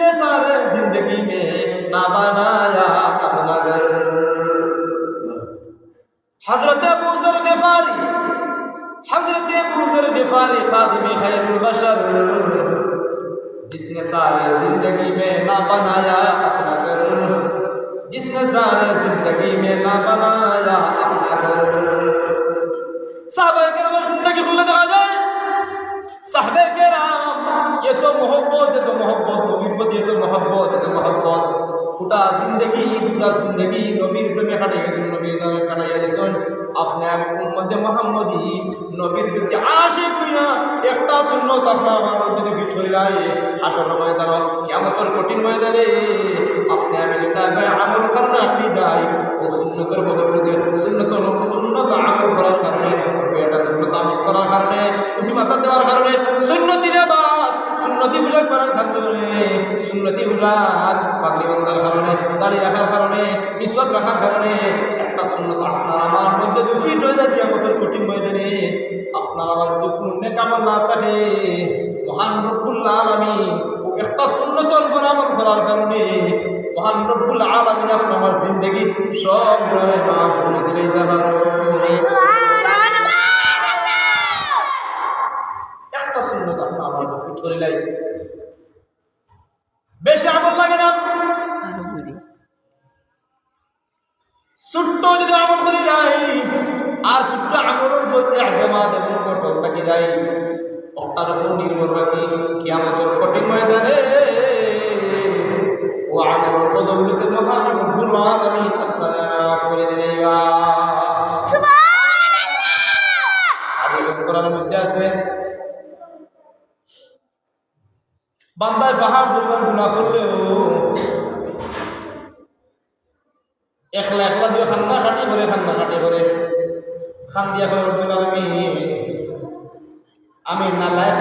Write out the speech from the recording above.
जिसने सारे जिंदगी में ना बनाया अपना घर। हजरत अबू ज़र ग़िफ़ारी, हजरत अबू ज़र ग़िफ़ारी खादिम खैरुल बशर, जिसने सारे जिंदगी में ना बनाया अपना घर, जिसने सारे जिंदगी में ना बनाया अपना घर। साहबे किराम जिंदगी खुले देखा जाए, साहबे किराम ये तो मोहब्बत है, तो मोहब्बत नबीर प्रति, ये तो मोहब्बत है, तो मोहब्बत গোটা জিন্দগি দুটা জিন্দগি নবীর প্রেমে কাটাই গেছেন, নবীর নামে কাটাইয়া দিয়েছেন। আপনি আমি উম্মতে মুহাম্মদী নবীর প্রতি আশিক হইয়া একটা সুন্নত আপনার আমার মধ্যে যদি ফিট হয়ে যায়, হাসরের ময়দানে কিয়ামতের কঠিন ময়দানে আপনি আমি যেটা আমল কারণে আপনি যাই, ও সুন্নতের বদৌলতে সুন্নত আমল করার কারণে, এটা সুন্নত আমল করার কারণে, তুমি মাথা দেওয়ার কারণে, সুন্নতি লেবাস সুন্নতি পোশাক পরার কারণে, সুন্নতি পোশাক পাগড়ি বাঁধার কারণে, দাড়ি রাখার কারণে, মিসওয়াক রাখার কারণে একটা সুন্নত আপনার আমার মধ্যে যদি ফিট হয়ে যায় কিয়ামতের কঠিন ময়দানে, আপনার আমার যদি কোনো নেক আমল না থাকে, মহান রব্বুল আলামিন একটা সুন্নতের উপর আমল করার কারণে মহান রব্বুল আলামিন আপনার আমার জিন্দেগি সব গুনাহ মাফ করে দিলেই একটা সুন্নত আপনার আমার ফিট করে লাই, বেশি আমল লাগে না, ছোট্ট যদি আমল করে যাই আর ছোট্ট আমলের উপর ইতিমাদ এবং কঠোর থাকি যাই, ওটার উপর নির্ভর রাখি কিয়ামতের কঠিন ময়দানে ও আমলের বদৌলতে মহান রব্বুল আলামিন আপনারা মাফ করে দিলেন। সুবহানাল্লাহ। আল্লাহ কোরআনের মধ্যে আছে, বান্দায় পাহাড় পরিমাণ গুনাহ করলেও একলা একলা দিয়ে কান্নাকাটি করে খান দিয়া করে রব্বুল আলামিন আমি নালায়েক